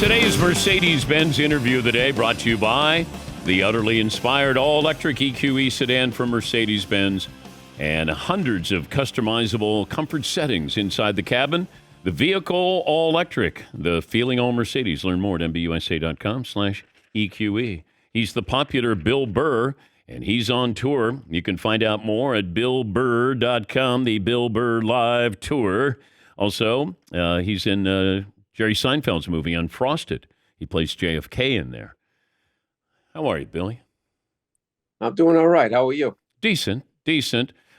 Today's Mercedes-Benz interview of the day brought to you by the utterly inspired all-electric EQE sedan from Mercedes-Benz and hundreds of customizable comfort settings inside the cabin. The vehicle all-electric, the feeling all Mercedes. Learn more at mbusa.com/EQE. He's the popular Bill Burr, and he's on tour. You can find out more at billburr.com, the Bill Burr Live Tour. Also, he's in Jerry Seinfeld's movie Unfrosted. He plays JFK in there. How are you, Billy? I'm doing all right. How are you? Decent.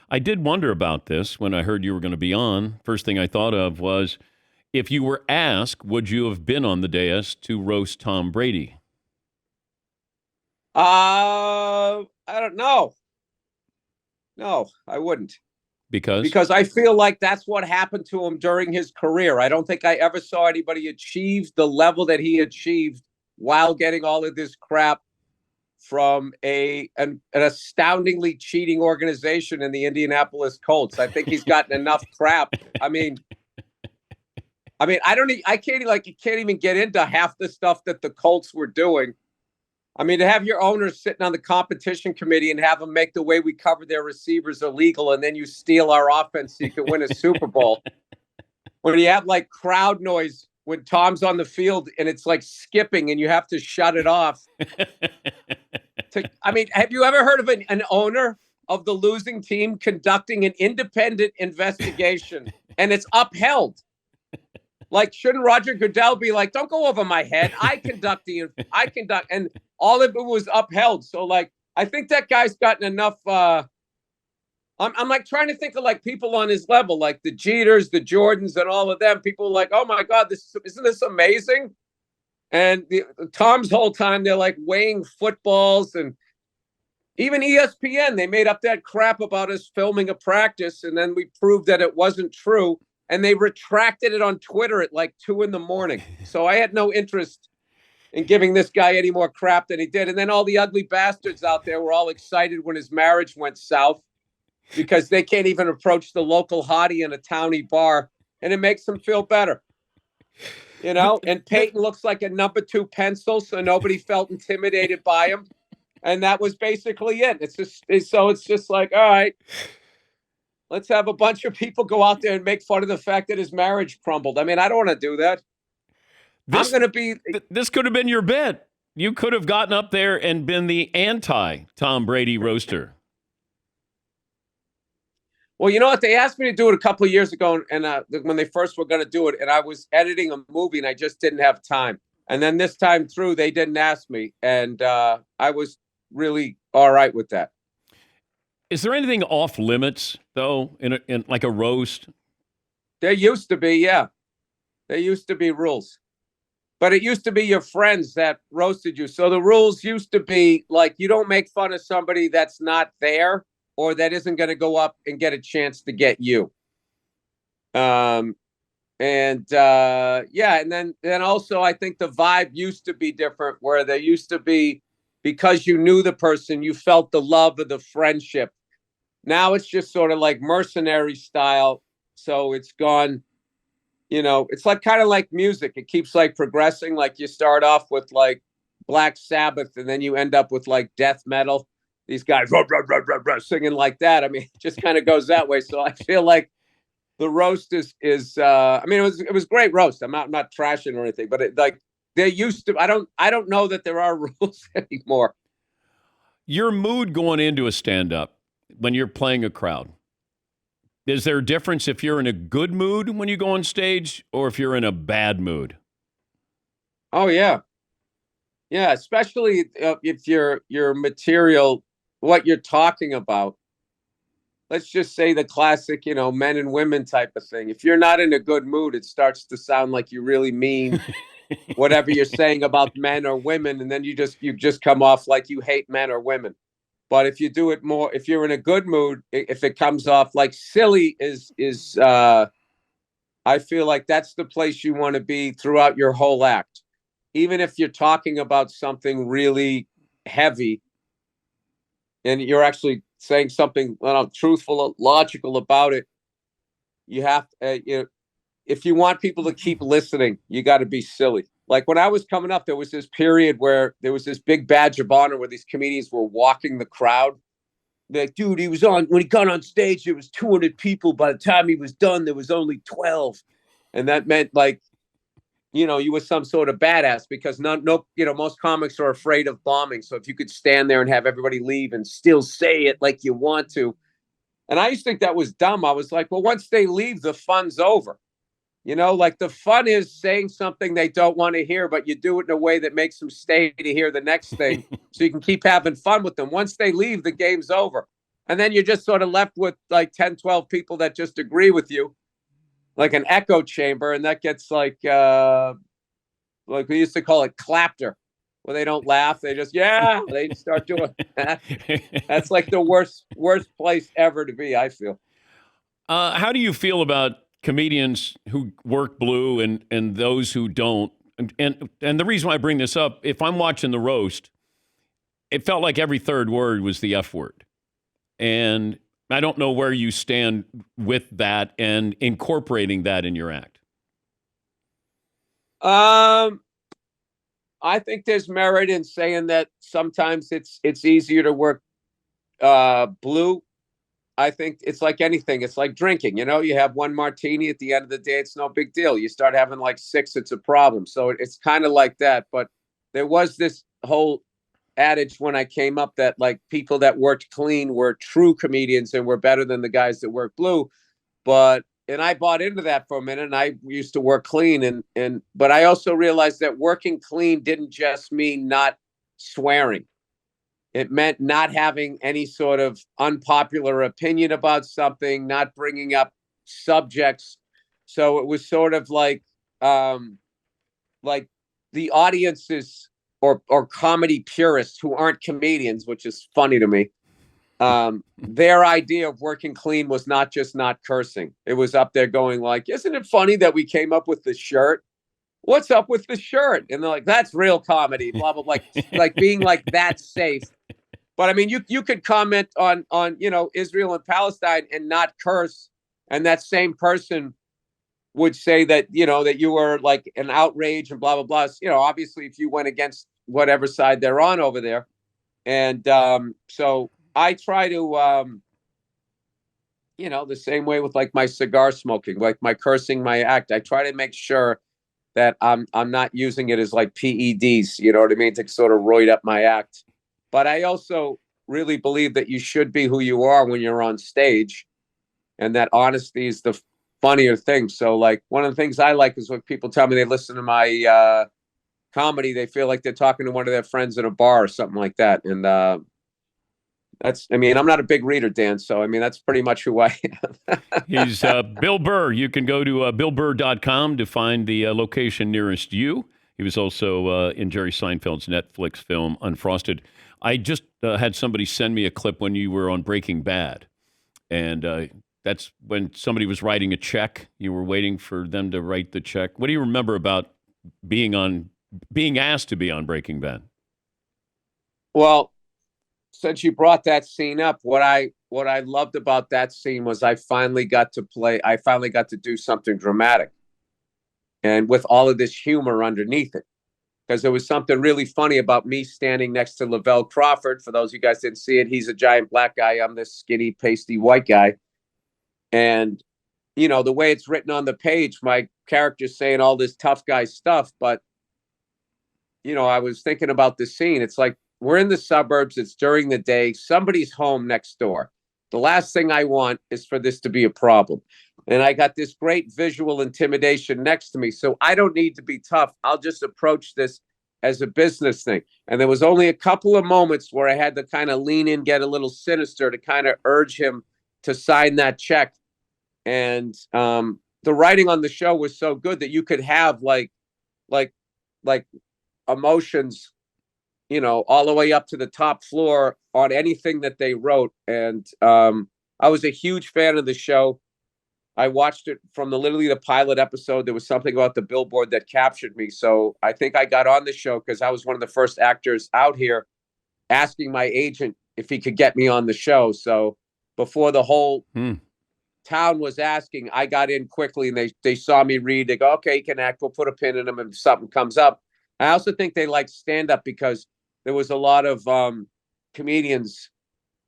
I did wonder about this when I heard you were going to be on. First thing I thought of was, if you were asked, would you have been on the dais to roast Tom Brady? I don't know. No, I wouldn't. Because I feel like that's what happened to him during his career. I don't think I ever saw anybody achieve the level that he achieved while getting all of this crap from an astoundingly cheating organization in the Indianapolis Colts. I think he's gotten enough crap. I can't even get into half the stuff that the Colts were doing. I mean, to have your owners sitting on the competition committee and have them make the way we cover their receivers illegal, and then you steal our offense so you can win a Super Bowl. When you have like crowd noise when Tom's on the field and it's like skipping and you have to shut it off. Have you ever heard of an owner of the losing team conducting an independent investigation and it's upheld? Like, shouldn't Roger Goodell be like, don't go over my head. I conduct, and all of it was upheld. So, like, I think that guy's gotten enough. I'm like trying to think of like people on his level, like the Jeters, the Jordans, and all of them. People are like, oh my God, isn't this amazing? And Tom's whole time, they're like weighing footballs, and even ESPN, they made up that crap about us filming a practice, and then we proved that it wasn't true. And they retracted it on Twitter at like 2 a.m. So I had no interest in giving this guy any more crap than he did. And then all the ugly bastards out there were all excited when his marriage went south because they can't even approach the local hottie in a towny bar. And it makes them feel better. You know, and Peyton looks like a number 2 pencil, so nobody felt intimidated by him. And that was basically it. It's just like, all right. Let's have a bunch of people go out there and make fun of the fact that his marriage crumbled. I mean, I don't want to do that. This could have been your bet. You could have gotten up there and been the anti-Tom Brady roaster. Well, you know what? They asked me to do it a couple of years ago, and when they first were going to do it, and I was editing a movie, and I just didn't have time. And then this time through, they didn't ask me, and I was really all right with that. Is there anything off limits, though, in like a roast? There used to be, yeah. There used to be rules. But it used to be your friends that roasted you. So the rules used to be like, you don't make fun of somebody that's not there or that isn't going to go up and get a chance to get you. And then also I think the vibe used to be different, where there used to be, because you knew the person, you felt the love of the friendship. Now it's just sort of like mercenary style. So it's gone, it's like kind of like music. It keeps like progressing. Like you start off with like Black Sabbath and then you end up with like death metal. These guys singing like that. I mean, it just kind of goes that way. So I feel like the roast is it was great roast. I'm not trashing or anything, but there used to, I don't know that there are rules anymore. Your mood going into a stand-up when you're playing a crowd, is there a difference if you're in a good mood when you go on stage or if you're in a bad mood? Oh, yeah. Yeah, especially if your material, what you're talking about, let's just say the classic, men and women type of thing. If you're not in a good mood, it starts to sound like you really mean whatever you're saying about men or women, and then you just come off like you hate men or women. But if you do it more, if you're in a good mood, if it comes off like silly is I feel like that's the place you want to be throughout your whole act. Even if you're talking about something really heavy and you're actually saying something truthful, logical about it, you have if you want people to keep listening, you got to be silly. Like when I was coming up, there was this period where there was this big badge of honor where these comedians were walking the crowd. They're like, dude, when he got on stage, there was 200 people. By the time he was done, there was only 12. And that meant like, you were some sort of badass because most comics are afraid of bombing. So if you could stand there and have everybody leave and still say it like you want to. And I used to think that was dumb. I was like, well, once they leave, the fun's over. Like the fun is saying something they don't want to hear, but you do it in a way that makes them stay to hear the next thing so you can keep having fun with them. Once they leave, the game's over. And then you're just sort of left with like 10, 12 people that just agree with you, like an echo chamber. And that gets like we used to call it clapter, where they don't laugh. They just, they start doing that. That's like the worst place ever to be, I feel. How do you feel about comedians who work blue and those who don't? And the reason why I bring this up, if I'm watching the roast, it felt like every third word was the F word. And I don't know where you stand with that and incorporating that in your act. I think there's merit in saying that sometimes it's easier to work blue. I think it's like anything. It's like drinking. You have one martini at the end of the day. It's no big deal. You start having like 6, it's a problem. So it's kind of like that. But there was this whole adage when I came up that like people that worked clean were true comedians and were better than the guys that work blue. And I bought into that for a minute. And I used to work clean. But I also realized that working clean didn't just mean not swearing. It meant not having any sort of unpopular opinion about something, not bringing up subjects. So it was sort of like the audiences or comedy purists who aren't comedians, which is funny to me. Their idea of working clean was not just not cursing. It was up there going like, isn't it funny that we came up with the shirt? What's up with the shirt? And they're like, that's real comedy, blah, blah, blah. Like being like that safe. But I mean, you could comment on Israel and Palestine and not curse, and that same person would say that that you were like an outrage and blah blah blah. Obviously, if you went against whatever side they're on over there, and so I try to the same way with like my cigar smoking, like my cursing, my act. I try to make sure that I'm not using it as like PEDs. You know what I mean? To sort of roid up my act. But I also really believe that you should be who you are when you're on stage, and that honesty is the funnier thing. So, like, one of the things I like is when people tell me they listen to my comedy, they feel like they're talking to one of their friends at a bar or something like that. And I'm not a big reader, Dan, so, I mean, that's pretty much who I am. He's Bill Burr. You can go to BillBurr.com to find the location nearest you. He was also in Jerry Seinfeld's Netflix film, Unfrosted. I just had somebody send me a clip when you were on Breaking Bad. And that's when somebody was writing a check. You were waiting for them to write the check. What do you remember about being asked to be on Breaking Bad? Well, since you brought that scene up, what I loved about that scene was I finally got to do something dramatic. And with all of this humor underneath it. Because there was something really funny about me standing next to Lavelle Crawford. For those of you guys didn't see it, he's a giant black guy. I'm this skinny, pasty white guy. And, the way it's written on the page, my character's saying all this tough guy stuff. But, I was thinking about the scene. It's like we're in the suburbs. It's during the day. Somebody's home next door. The last thing I want is for this to be a problem. And I got this great visual intimidation next to me. So I don't need to be tough. I'll just approach this as a business thing. And there was only a couple of moments where I had to kind of lean in, get a little sinister to kind of urge him to sign that check. And the writing on the show was so good that you could have like emotions, all the way up to the top floor on anything that they wrote. And I was a huge fan of the show. I watched it from literally the pilot episode. There was something about the billboard that captured me. So I think I got on the show because I was one of the first actors out here asking my agent if he could get me on the show. So before the whole town was asking, I got in quickly, and they saw me read. They go, okay, he can act. We'll put a pin in him if something comes up. I also think they like stand-up because there was a lot of comedians,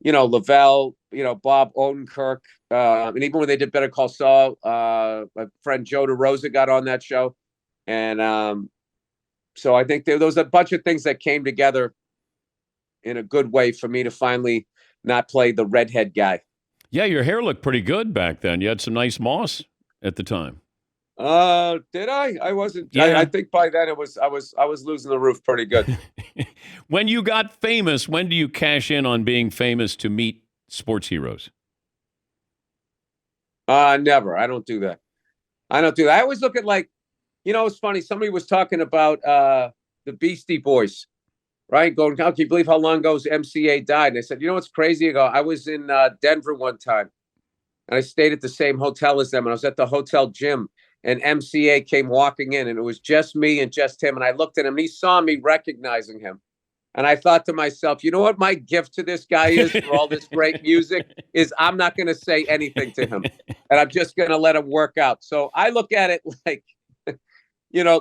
Lavelle, Bob Odenkirk, and even when they did Better Call Saul, my friend Joe DeRosa got on that show. And so I think there was a bunch of things that came together in a good way for me to finally not play the redhead guy. Yeah, your hair looked pretty good back then. You had some nice moss at the time. Did I? I wasn't. Yeah. I think by then I was losing the roof pretty good. When you got famous, when do you cash in on being famous to meet sports heroes? Never. I don't do that. I always look at it's funny. Somebody was talking about the Beastie Boys, right? Going, can you believe how long ago MCA died? And I said, what's crazy? I was in Denver one time, and I stayed at the same hotel as them, and I was at the hotel gym, and MCA came walking in, and it was just me and just him. And I looked at him, and he saw me recognizing him. And I thought to myself, you know what my gift to this guy is for all this great music is I'm not going to say anything to him, and I'm just going to let him work out. So I look at it like,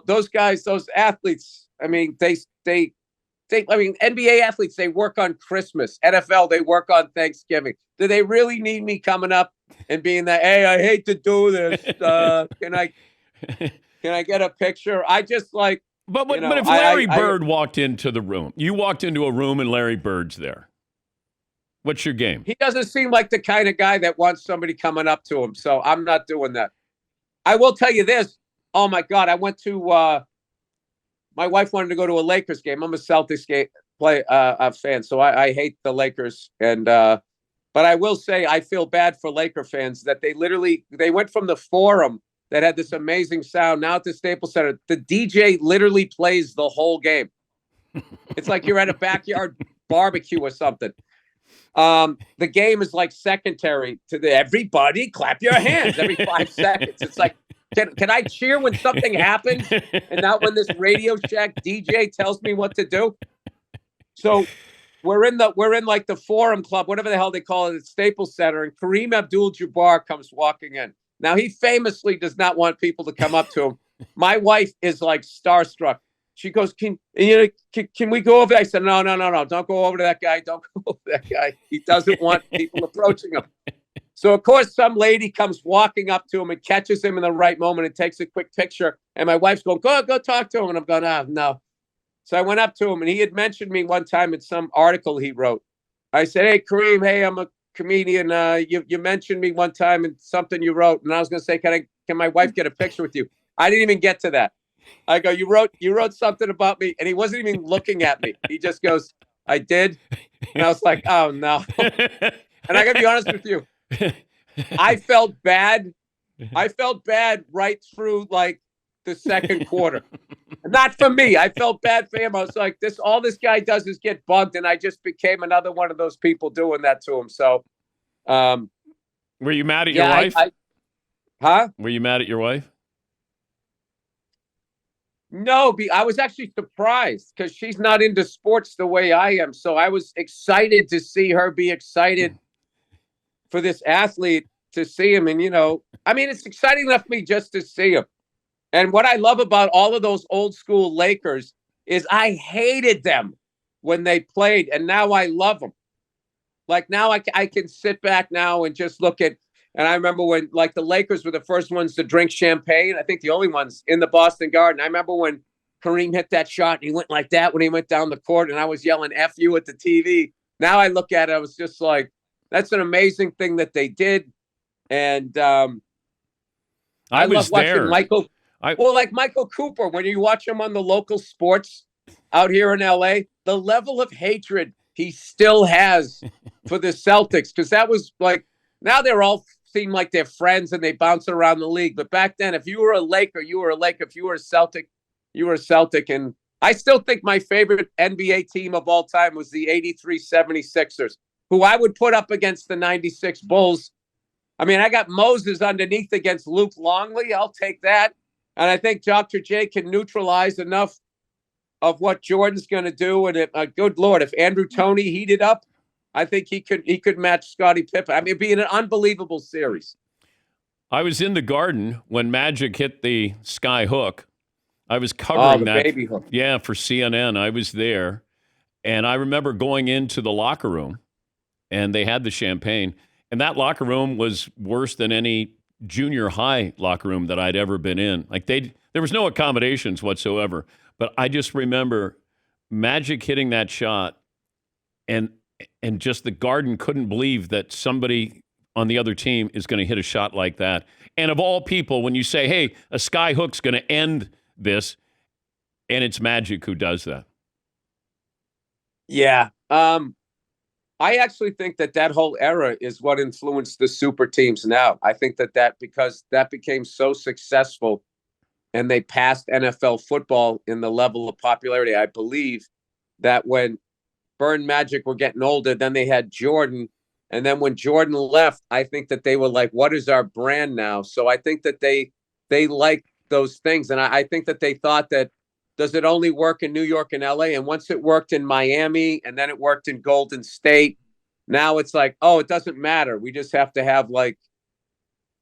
those guys, those athletes, NBA athletes, they work on Christmas. NFL, they work on Thanksgiving. Do they really need me coming up and being that, hey, I hate to do this. Can I get a picture? I just like, But if Larry Bird walked into the room, you walked into a room and Larry Bird's there, what's your game? He doesn't seem like the kind of guy that wants somebody coming up to him. So I'm not doing that. I will tell you this. Oh my God. I went to, my wife wanted to go to a Lakers game. I'm a Celtics fan. So I hate the Lakers. And, but I will say, I feel bad for Laker fans that they went from the Forum that had this amazing sound now at the Staples Center. The DJ literally plays the whole game. It's like you're at a backyard barbecue or something. The game is like secondary to everybody clap your hands every 5 seconds. It's like, can I cheer when something happens and not when this Radio Shack DJ tells me what to do? So we're in like the Forum Club, whatever the hell they call it, at Staples Center, and Kareem Abdul-Jabbar comes walking in. Now, he famously does not want people to come up to him. My wife is like starstruck. She goes, can we go over there? I said, no. Don't go over to that guy. Don't go over to that guy. He doesn't want people approaching him. So, of course, some lady comes walking up to him and catches him in the right moment and takes a quick picture. And my wife's going, go talk to him. And I'm going, no. So I went up to him, and he had mentioned me one time in some article he wrote. I said, hey, Kareem, hey, I'm a comedian. You mentioned me one time in something you wrote. And I was going to say, can my wife get a picture with you? I didn't even get to that. I go, you wrote something about me. And he wasn't even looking at me. He just goes, I did. And I was like, oh, no. And I got to be honest with you. I felt bad. Right through like the second quarter. Not for me. I felt bad for him. I was like, all this guy does is get bugged, and I just became another one of those people doing that to him. So, were you mad at your wife? Huh? Were you mad at your wife? No, I was actually surprised because she's not into sports the way I am. So I was excited to see her be excited for this athlete, to see him. And, it's exciting enough for me just to see him. And what I love about all of those old school Lakers is I hated them when they played, and now I love them. Like now I can sit back now and just look at, and I remember when like the Lakers were the first ones to drink champagne. I think the only ones in the Boston Garden. I remember when Kareem hit that shot and he went like that when he went down the court, and I was yelling F you at the TV. Now I look at it, I was just like, that's an amazing thing that they did. And I love watching Michael. Like Michael Cooper, when you watch him on the local sports out here in LA, the level of hatred he still has for the Celtics, because that was like, now they're all seem like they're friends and they bounce around the league. But back then, if you were a Laker, you were a Laker. If you were a Celtic, you were a Celtic. And I still think my favorite NBA team of all time was the 83 76ers, who I would put up against the 96 Bulls. I mean, I got Moses underneath against Luke Longley. I'll take that. And I think Dr. J can neutralize enough of what Jordan's going to do. And good Lord, if Andrew Toney heated up, I think he could match Scottie Pippen. I mean, it'd be an unbelievable series. I was in the Garden when Magic hit the sky hook. I was Oh, covering the that. baby hook. Yeah, for CNN. I was there. And I remember going into the locker room, and they had the champagne. And that locker room was worse than any junior high locker room that I'd ever been in. Like there was no accommodations whatsoever. But I just remember Magic hitting that shot, and just the Garden couldn't believe that somebody on the other team is going to hit a shot like that. And of all people, when you say, hey, a sky hook's going to end this, and it's Magic who does that. Yeah. I actually think that whole era is what influenced the super teams now. I think that because that became so successful and they passed NFL football in the level of popularity. I believe that when Burr and Magic were getting older, then they had Jordan. And then when Jordan left, I think that they were like, what is our brand now? So I think that they like those things. And I think that they thought that, does it only work in New York and LA? And once it worked in Miami and then it worked in Golden State, now it's like, oh, it doesn't matter. We just have to have like,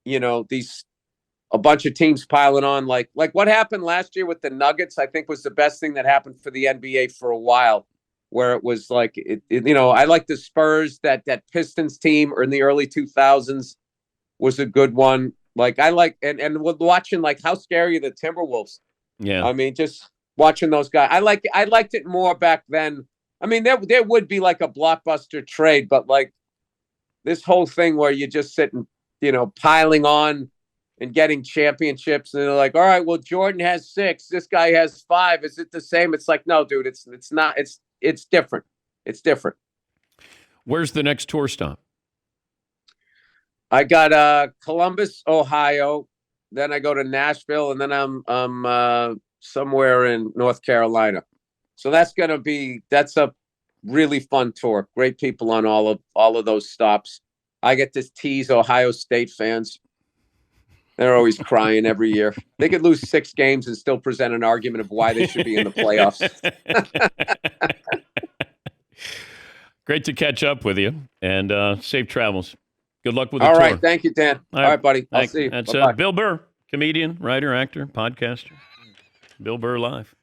a bunch of teams piling on. Like what happened last year with the Nuggets, I think was the best thing that happened for the NBA for a while, where it was like, I like the Spurs, that Pistons team or in the early 2000s was a good one. Like I like, and watching like how scary are the Timberwolves. Yeah. I mean, just watching those guys. I liked it more back then. I mean, there would be like a blockbuster trade, but like this whole thing where you just sitting, piling on and getting championships, and they're like, all right, well, Jordan has 6, this guy has 5. Is it the same? It's like, no, dude, it's not. It's different. It's different. Where's the next tour stop? I got Columbus, Ohio. Then I go to Nashville, and then I'm somewhere in North Carolina. So that's a really fun tour. Great people on all of those stops. I get to tease Ohio State fans. They're always crying every year. They could lose 6 games and still present an argument of why they should be in the playoffs. Great to catch up with you, and safe travels. Good luck with the tour. All right. Thank you, Dan. All right, buddy. I'll see you. That's Bill Burr, comedian, writer, actor, podcaster. Bill Burr Live.